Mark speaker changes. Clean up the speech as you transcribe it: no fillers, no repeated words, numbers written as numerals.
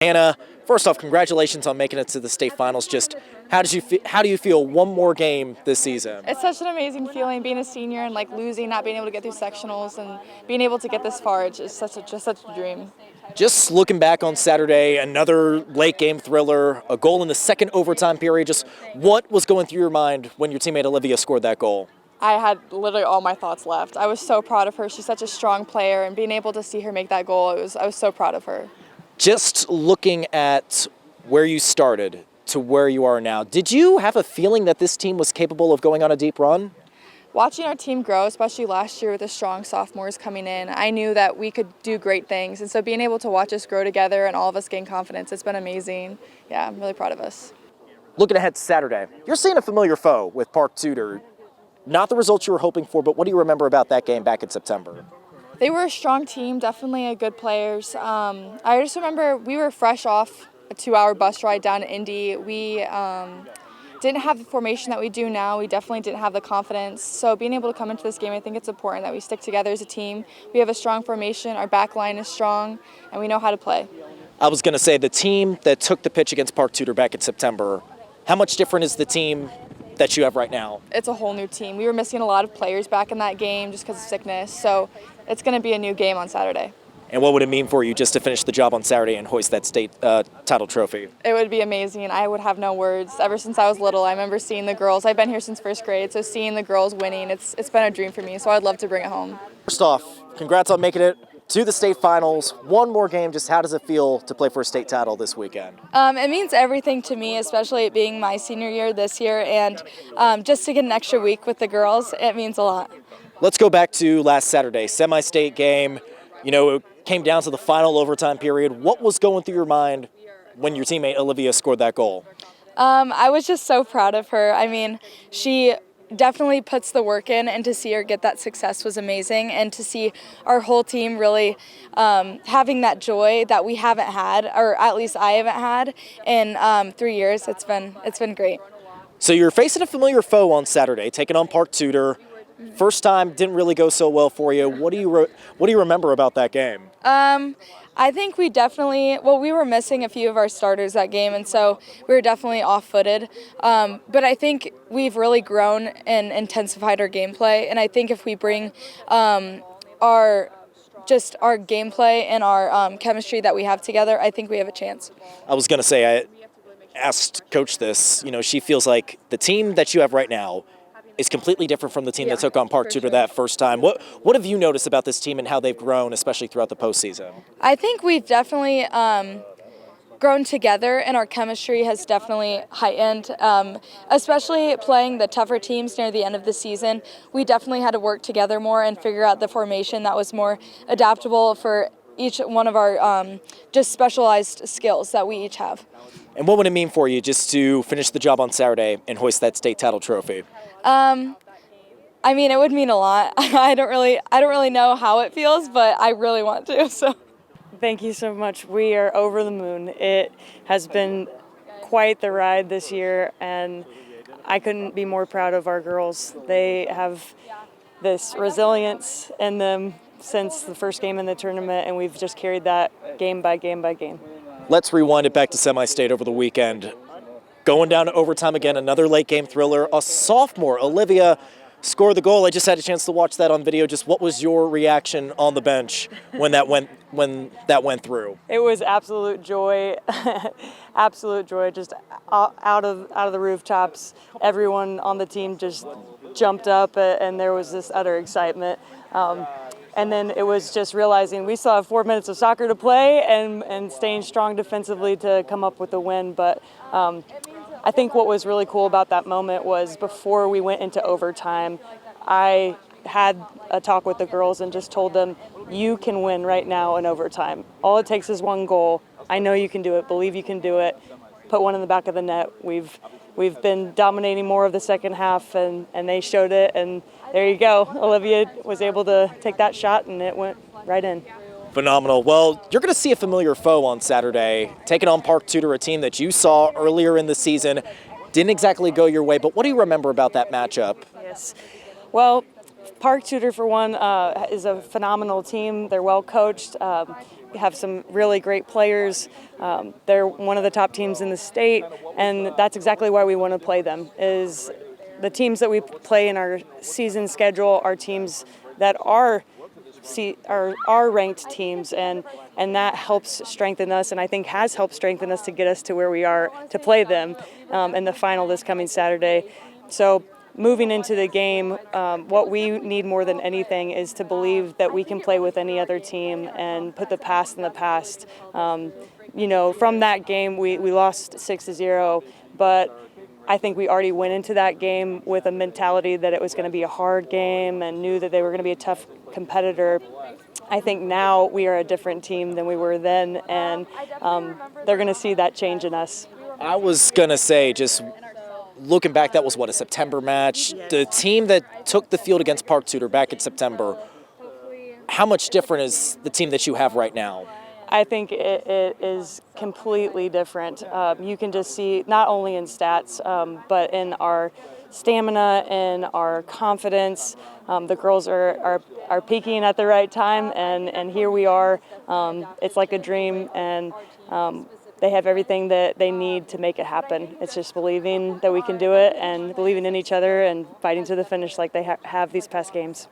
Speaker 1: Hannah, first off, congratulations on making it to the state finals. Just how do you feel one more game this season?
Speaker 2: It's such an amazing feeling being a senior and losing, not being able to get through sectionals, and being able to get this far. It's just such a dream.
Speaker 1: Just looking back on Saturday, another late game thriller, a goal in the second overtime period. Just what was going through your mind when your teammate Olivia scored that goal?
Speaker 2: I had literally all my thoughts left. I was so proud of her. She's such a strong player, and being able to see her make that goal, I was so proud of her.
Speaker 1: Just looking at where you started to where you are now, did you have a feeling that this team was capable of going on a deep run?
Speaker 2: Watching our team grow, especially last year with the strong sophomores coming in, I knew that we could do great things. And so being able to watch us grow together and all of us gain confidence, it's been amazing. Yeah, I'm really proud of us.
Speaker 1: Looking ahead to Saturday, you're seeing a familiar foe with Park Tudor. Not the results you were hoping for, but what do you remember about that game back in September?
Speaker 2: They were a strong team, definitely a good players. I just remember we were fresh off a 2-hour bus ride down to Indy. We didn't have the formation that we do now. We definitely didn't have the confidence. So being able to come into this game, I think it's important that we stick together as a team. We have a strong formation, our back line is strong, and we know how to play.
Speaker 1: I was going to say, the team that took the pitch against Park Tudor back in September, how much different is the team that you have right now?
Speaker 2: It's a whole new team. We were missing a lot of players back in that game just because of sickness. So it's going to be a new game on Saturday.
Speaker 1: And what would it mean for you just to finish the job on Saturday and hoist that state title trophy?
Speaker 2: It would be amazing. I would have no words. Ever since I was little, I remember seeing the girls. I've been here since first grade, so seeing the girls winning, it's been a dream for me, so I'd love to bring it home.
Speaker 1: First off, congrats on making it to the state finals. One more game, just how does it feel to play for a state title this weekend?
Speaker 3: It means everything to me, especially it being my senior year this year, and just to get an extra week with the girls, it means a lot.
Speaker 1: Let's go back to last Saturday, semi-state game. You know, it came down to the final overtime period. What was going through your mind when your teammate Olivia scored that goal?
Speaker 3: I was just so proud of her. I mean, she definitely puts the work in, and to see her get that success was amazing, and to see our whole team really having that joy that we haven't had, or at least I haven't had in 3 years. It's been great.
Speaker 1: So you're facing a familiar foe on Saturday, taking on Park Tudor. First time didn't really go so well for you. What do you remember about that game?
Speaker 3: I think we were missing a few of our starters that game, and so we were definitely off-footed. But I think we've really grown and intensified our gameplay, and I think if we bring our gameplay and our chemistry that we have together, I think we have a chance.
Speaker 1: I was going to say, I asked Coach this. You know, she feels like the team that you have right now is completely different from the team that took on Park Tudor that first time. What have you noticed about this team and how they've grown, especially throughout the postseason?
Speaker 3: I think we've definitely grown together, and our chemistry has definitely heightened, especially playing the tougher teams near the end of the season. We definitely had to work together more and figure out the formation that was more adaptable for each one of our just specialized skills that we each have.
Speaker 1: And what would it mean for you just to finish the job on Saturday and hoist that state title trophy?
Speaker 3: I mean, it would mean a lot. I don't really know how it feels, but I really want to. So,
Speaker 4: thank you so much. We are over the moon. It has been quite the ride this year, and I couldn't be more proud of our girls. They have this resilience in them since the first game in the tournament, and we've just carried that game by game by game.
Speaker 1: Let's rewind it back to semi-state over the weekend. Going down to overtime again, another late game thriller. A sophomore, Olivia, scored the goal. I just had a chance to watch that on video. Just what was your reaction on the bench when that went through?
Speaker 4: It was absolute joy, absolute joy. Just out of the rooftops, everyone on the team just jumped up, and there was this utter excitement. And then it was just realizing we still have 4 minutes of soccer to play, and staying strong defensively to come up with the win. But I think what was really cool about that moment was before we went into overtime, I had a talk with the girls and just told them, you can win right now in overtime. All it takes is one goal. I know you can do it. Believe you can do it. Put one in the back of the net. We've been dominating more of the second half, and they showed it, and there you go. Olivia was able to take that shot, and it went right in.
Speaker 1: Phenomenal. Well, you're going to see a familiar foe on Saturday, taking on Park Tudor, a team that you saw earlier in the season. Didn't exactly go your way, but what do you remember about that matchup?
Speaker 4: Yes. Well, Park Tudor, for one, is a phenomenal team. They're well coached. have some really great players. They're one of the top teams in the state, and that's exactly why we want to play them. Is the teams that we play in our season schedule are teams that are ranked teams, and that helps strengthen us, and I think has helped strengthen us to get us to where we are to play them in the final this coming Saturday. So moving into the game, what we need more than anything is to believe that we can play with any other team and put the past in the past. You know, from that game, we lost 6-0, but I think we already went into that game with a mentality that it was going to be a hard game and knew that they were going to be a tough competitor. I think now we are a different team than we were then, and they're going to see that change in us.
Speaker 1: I was going to say, just looking back, that was, what, a September match? The team that took the field against Park Tudor back in September, how much different is the team that you have right now?
Speaker 4: I think it is completely different. You can just see, not only in stats, but in our stamina and our confidence. The girls are peaking at the right time, and here we are. It's like a dream, and they have everything that they need to make it happen. It's just believing that we can do it and believing in each other and fighting to the finish like they have these past games.